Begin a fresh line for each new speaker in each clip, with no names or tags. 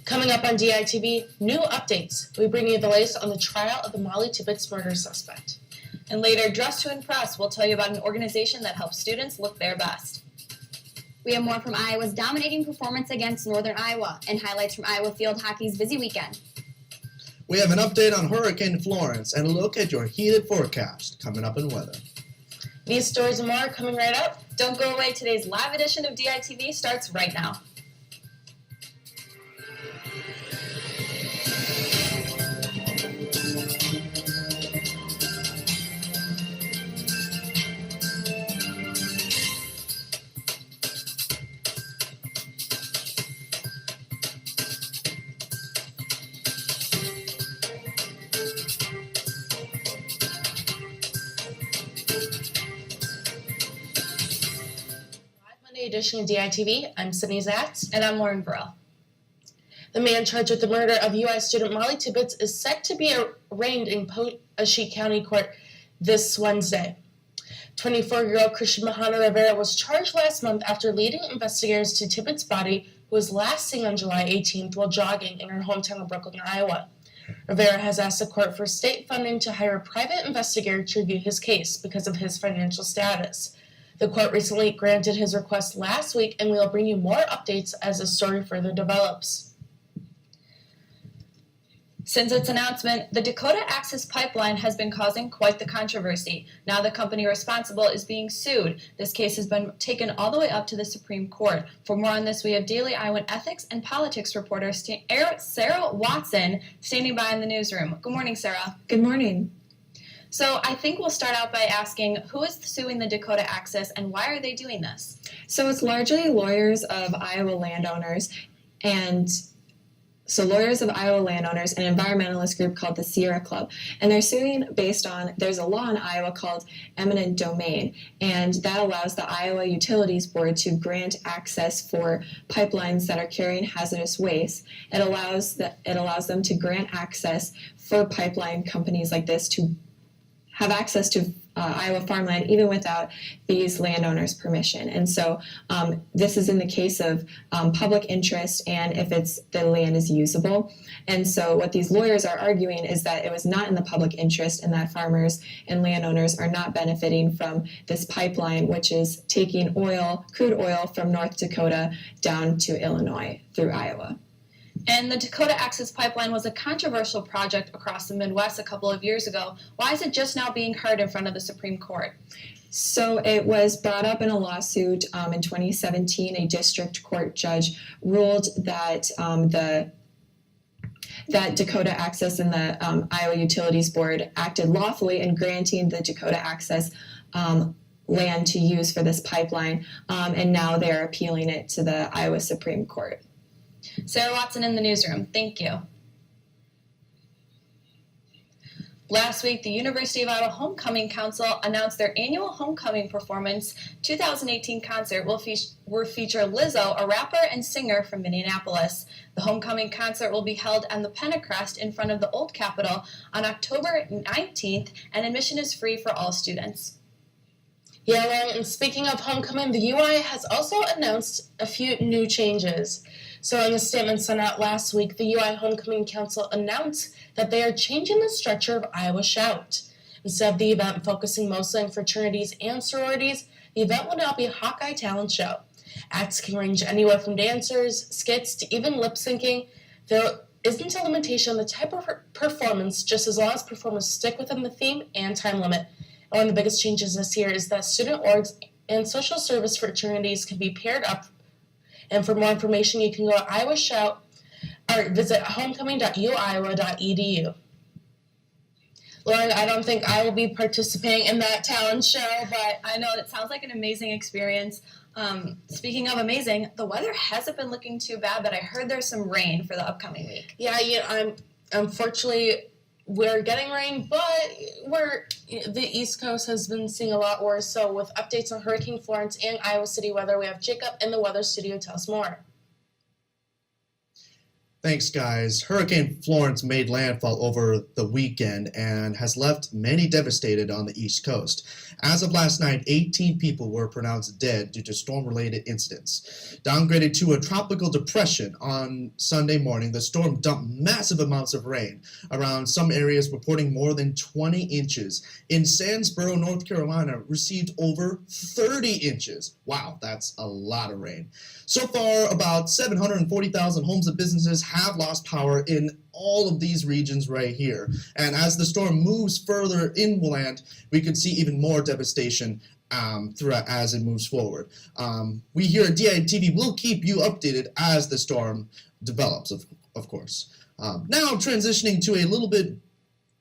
Coming up on DITV, new updates. We bring you the latest on the trial of the Molly Tibbetts murder suspect.
And later, Dress to Impress, we'll tell you about an organization that helps students look their best.
We have more from Iowa's dominating performance against Northern Iowa and highlights from Iowa field hockey's busy weekend.
We have an update on Hurricane Florence and a look at your heated forecast coming up in weather.
These stories and more are coming right up.
Don't go away. Today's live edition of DITV starts right now.
Edition of DITV. I'm Sydney Zatz.
And I'm Lauren Burrell.
The man charged with the murder of UI student Molly Tibbetts is set to be arraigned in Potosi County Court this Wednesday. 24-year-old Christian Mahana Rivera was charged last month after leading investigators to Tibbetts' body, who was last seen on July 18th while jogging in her hometown of Brooklyn, Iowa. Rivera has asked the court for state funding to hire a private investigator to review his case because of his financial status. The court recently granted his request last week, and we will bring you more updates as the story further develops.
Since its announcement, the Dakota Access Pipeline has been causing quite the controversy. Now the company responsible is being sued. This case has been taken all the way up to the Supreme Court. For more on this, we have Daily Iowan ethics and politics reporter Sarah Watson standing by in the newsroom. Good morning, Sarah.
Good morning.
So I think we'll start out by asking, who is suing the Dakota Access and why are they doing this?
So it's largely lawyers of Iowa landowners and an environmentalist group called the Sierra Club. And they're suing based on, there's a law in Iowa called eminent domain, and that allows the Iowa Utilities Board to grant access for pipelines that are carrying hazardous waste. It allows them to grant access for pipeline companies like this to have access to Iowa farmland even without these landowners' permission. And so this is in the case of public interest and if the land is usable. And so what these lawyers are arguing is that it was not in the public interest and that farmers and landowners are not benefiting from this pipeline, which is taking crude oil from North Dakota down to Illinois through Iowa.
And the Dakota Access Pipeline was a controversial project across the Midwest a couple of years ago. Why is it just now being heard in front of the Supreme Court?
So it was brought up in a lawsuit in 2017. A district court judge ruled that that Dakota Access and the Iowa Utilities Board acted lawfully in granting the Dakota Access land to use for this pipeline, and now they're appealing it to the Iowa Supreme Court.
Sarah Watson in the newsroom. Thank you. Last week, the University of Iowa Homecoming Council announced their annual Homecoming Performance 2018 concert will feature Lizzo, a rapper and singer from Minneapolis. The Homecoming concert will be held on the Pentecrest in front of the Old Capitol on October 19th, and admission is free for all students.
Yeah, Lauren, and speaking of homecoming, the UI has also announced a few new changes. So in a statement sent out last week, the UI Homecoming Council announced that they are changing the structure of Iowa Shout. Instead of the event focusing mostly on fraternities and sororities, the event will now be a Hawkeye talent show. Acts can range anywhere from dancers, skits, to even lip-syncing. There isn't a limitation on the type of performance, just as long as performers stick within the theme and time limit. And one of the biggest changes this year is that student orgs and social service fraternities can be paired up. And for more information, you can go to Iowa Shout or visit homecoming.uiowa.edu. Lauren, I don't think I will be participating in that talent show, but
I know it sounds like an amazing experience. Speaking of amazing, the weather hasn't been looking too bad, but I heard there's some rain for the upcoming week.
Yeah, unfortunately, we're getting rain, but the East Coast has been seeing a lot worse. So with updates on Hurricane Florence and Iowa City weather, we have Jacob in the weather studio. Tell us more.
Thanks, guys. Hurricane Florence made landfall over the weekend and has left many devastated on the East Coast. As of last night, 18 people were pronounced dead due to storm-related incidents. Downgraded to a tropical depression on Sunday morning, the storm dumped massive amounts of rain around some areas, reporting more than 20 inches. In Sandsboro, North Carolina, received over 30 inches. Wow, that's a lot of rain. So far, about 740,000 homes and businesses have lost power in all of these regions right here. And as the storm moves further inland, we could see even more devastation throughout as it moves forward. We here at DITV will keep you updated as the storm develops, of course. Now transitioning to a little bit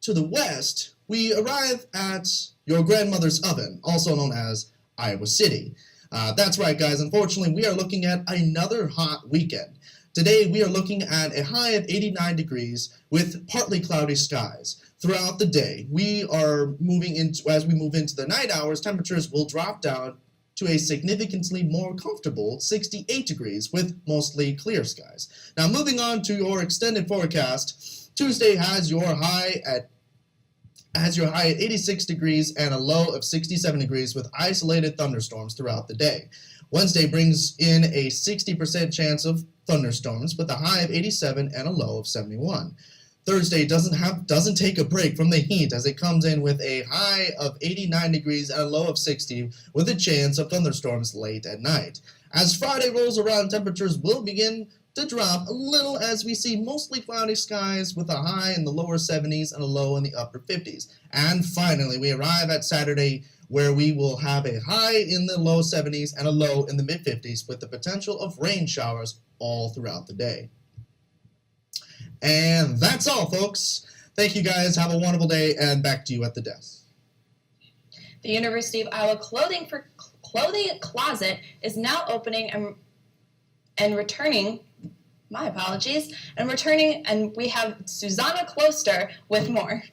to the west, we arrive at your grandmother's oven, also known as Iowa City. That's right, guys. Unfortunately, we are looking at another hot weekend. Today, we are looking at a high of 89 degrees with partly cloudy skies. Throughout the day, as we move into the night hours, temperatures will drop down to a significantly more comfortable 68 degrees with mostly clear skies. Now, moving on to your extended forecast, Tuesday has your high at 86 degrees and a low of 67 degrees with isolated thunderstorms throughout the day. Wednesday brings in a 60% chance of thunderstorms with a high of 87 and a low of 71. Thursday doesn't take a break from the heat as it comes in with a high of 89 degrees and a low of 60 with a chance of thunderstorms late at night. As Friday rolls around, temperatures will begin to drop a little as we see mostly cloudy skies with a high in the lower 70s and a low in the upper 50s. And finally, we arrive at Saturday where we will have a high in the low 70s and a low in the mid 50s with the potential of rain showers all throughout the day. And that's all, folks. Thank you, guys. Have a wonderful day, and back to you at the desk.
The University of Iowa Clothing Closet is now opening and returning. My apologies. And we have Susanna Kloster with more.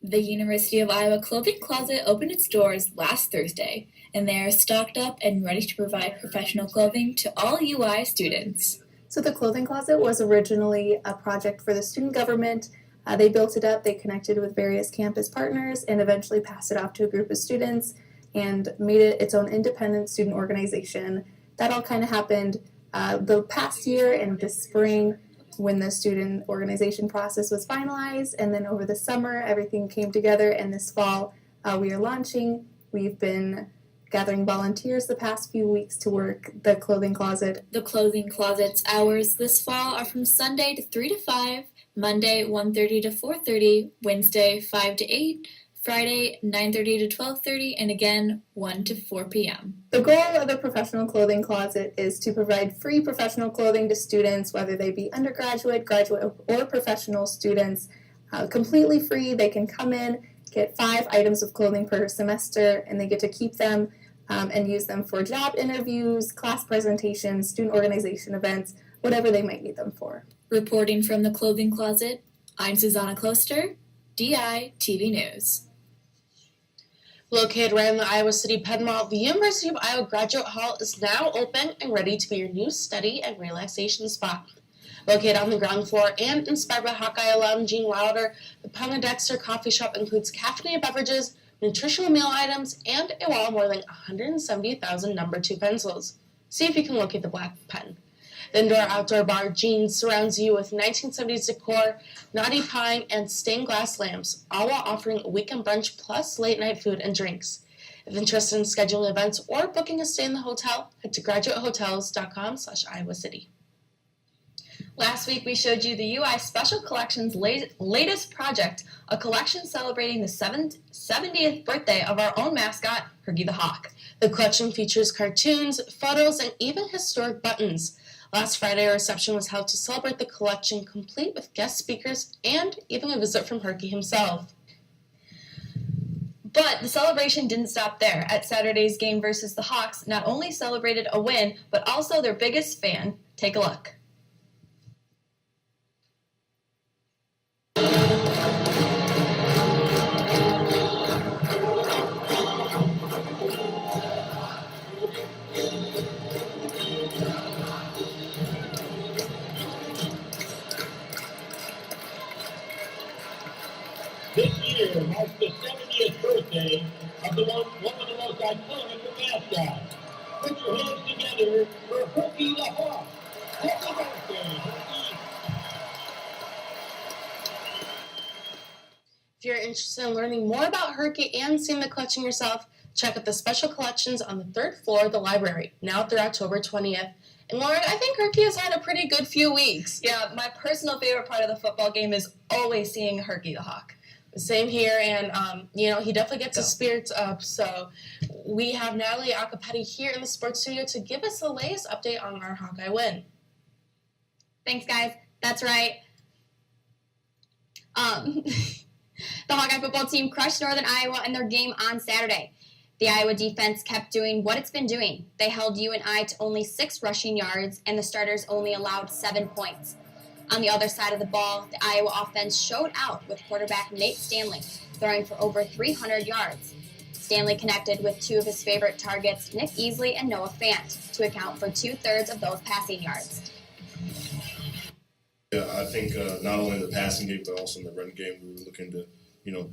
The University of Iowa Clothing Closet opened its doors last Thursday, and they are stocked up and ready to provide professional clothing to all UI students.
So the Clothing Closet was originally a project for the student government. They built it up, they connected with various campus partners, and eventually passed it off to a group of students and made it its own independent student organization. That all kind of happened the past year and this spring when the student organization process was finalized, and then over the summer everything came together, and this fall we are launching. We've been gathering volunteers the past few weeks to work the Clothing Closet.
The Clothing Closet's hours this fall are from Sunday to 3 to 5, Monday 1:30 to 4:30, Wednesday 5 to 8, Friday 9:30 to 12:30, and again 1 to 4 p.m.
The goal of the Professional Clothing Closet is to provide free professional clothing to students, whether they be undergraduate, graduate, or professional students, completely free. They can come in, get 5 items of clothing per semester, and they get to keep them and use them for job interviews, class presentations, student organization events, whatever they might need them for.
Reporting from the Clothing Closet, I'm Susanna Kloster, DITV News.
Located right in the Iowa City Penn Mall, the University of Iowa Graduate Hall is now open and ready to be your new study and relaxation spot. Located on the ground floor and inspired by Hawkeye alum Gene Wilder, the Penn Dexter Coffee Shop includes caffeinated beverages, nutritional meal items, and a wall of more than 170,000 number 2 pencils. See if you can locate the black pen. The indoor-outdoor bar Gene surrounds you with 1970s decor, knotty pine, and stained glass lamps, all while offering a weekend brunch plus late-night food and drinks. If interested in scheduling events or booking a stay in the hotel, head to graduatehotels.com/Iowa City.
Last week, we showed you the UI Special Collection's latest project, a collection celebrating the 70th birthday of our own mascot, Hergy the Hawk.
The collection features cartoons, photos, and even historic buttons. Last Friday, a reception was held to celebrate the collection, complete with guest speakers and even a visit from Hergy himself.
But the celebration didn't stop there. At Saturday's game versus the Hawks, not only celebrated a win, but also their biggest fan. Take a look.
This year marks the 70th birthday of one of the most iconic of mascots. Put your hands together for Herky the Hawk. Happy birthday, Herky!
If you're interested in learning more about Herky and seeing the collection yourself, check out the special collections on the 3rd floor of the library, now through October 20th. And Lauren, I think Herky has had a pretty good few weeks.
Yeah, my personal favorite part of the football game is always seeing Herky the Hawk.
Same here, and he definitely gets his spirits up. So we have Natalie Acapeti here in the sports studio to give us the latest update on our Hawkeye win.
Thanks, guys. That's right. The Hawkeye football team crushed Northern Iowa in their game on Saturday. The Iowa defense kept doing what it's been doing. They held UNI to only 6 rushing yards, and the starters only allowed 7 points. On the other side of the ball, the Iowa offense showed out with quarterback Nate Stanley throwing for over 300 yards. Stanley connected with 2 of his favorite targets, Nick Easley and Noah Fant, to account for 2/3 of those passing yards.
Yeah, I think not only in the passing game, but also in the run game, we were looking to,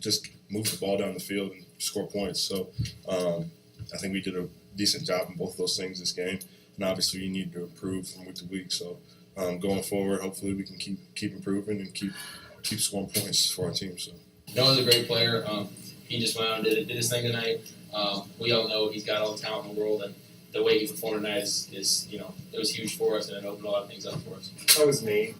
just move the ball down the field and score points. So I think we did a decent job in both of those things this game. And obviously, you need to improve from week to week. So going forward, hopefully, we can keep improving and keep scoring points for our team. So
Noah's a great player. He just went out and did his thing tonight. We all know he's got all the talent in the world, and the way he performed tonight is it was huge for us, and it opened a lot of things up for us.
that was me.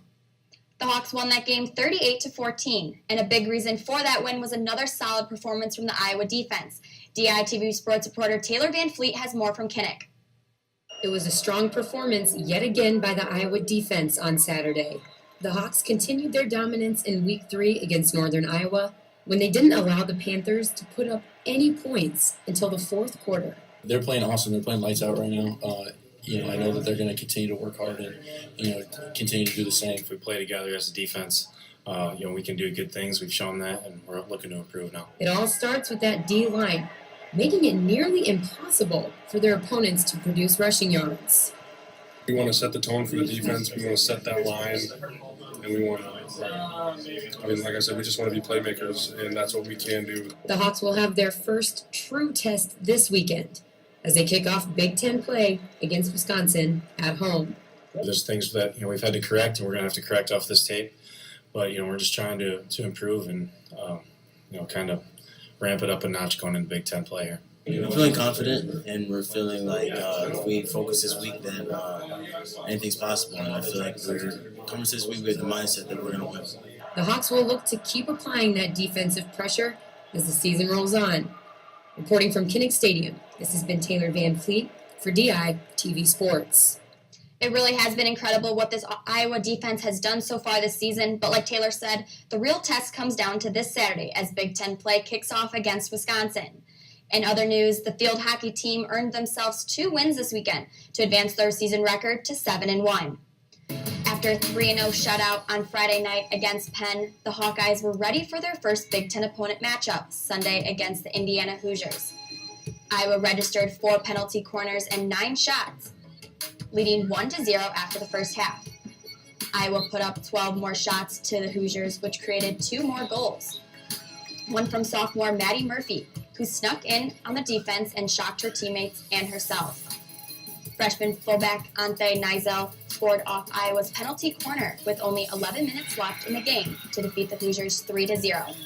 The Hawks won that game 38-14, and a big reason for that win was another solid performance from the Iowa defense. DITV sports reporter Taylor Van Fleet has more from Kinnick.
It was a strong performance yet again by the Iowa defense on Saturday. The Hawks continued their dominance in Week 3 against Northern Iowa when they didn't allow the Panthers to put up any points until the 4th quarter.
They're playing awesome. They're playing lights out right now. I know that they're going to continue to work hard and, continue to do the same.
If we play together as a defense, we can do good things. We've shown that, and we're looking to improve now.
It all starts with that D-line, making it nearly impossible for their opponents to produce rushing yards.
We want to set the tone for the defense. We want to set that line, and we want to, like I said, we just want to be playmakers, and that's what we can do.
The Hawks will have their first true test this weekend as they kick off Big Ten play against Wisconsin at home.
There's things that we've had to correct, and we're going to have to correct off this tape. But we're just trying to improve and kind of ramp it up a notch going into Big Ten play here.
We're feeling confident, and we're feeling like if we focus this week, then anything's possible. And I feel like we're coming to this week with the mindset that we're going to win.
The Hawks will look to keep applying that defensive pressure as the season rolls on. Reporting from Kinnick Stadium, this has been Taylor Van Fleet for DITV Sports.
It really has been incredible what this Iowa defense has done so far this season, but like Taylor said, the real test comes down to this Saturday as Big Ten play kicks off against Wisconsin. In other news, the field hockey team earned themselves 2 wins this weekend to advance their season record to 7-1. After a 3-0 shutout on Friday night against Penn, the Hawkeyes were ready for their first Big Ten opponent matchup Sunday against the Indiana Hoosiers. Iowa registered 4 penalty corners and 9 shots, leading 1-0 after the first half. Iowa put up 12 more shots to the Hoosiers, which created 2 more goals. One from sophomore Maddie Murphy, who snuck in on the defense and shocked her teammates and herself. Freshman fullback Ante Nizel scored off Iowa's penalty corner with only 11 minutes left in the game to defeat the Hoosiers 3-0,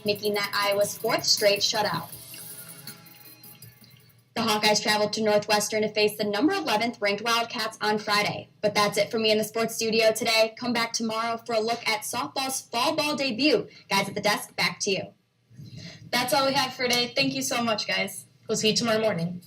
making that Iowa's 4th straight shutout. The Hawkeyes traveled to Northwestern to face the number 11th ranked Wildcats on Friday. But that's it for me in the sports studio today. Come back tomorrow for a look at softball's fall ball debut. Guys at the desk, back to you.
That's all we have for today. Thank you so much, guys.
We'll see you tomorrow morning.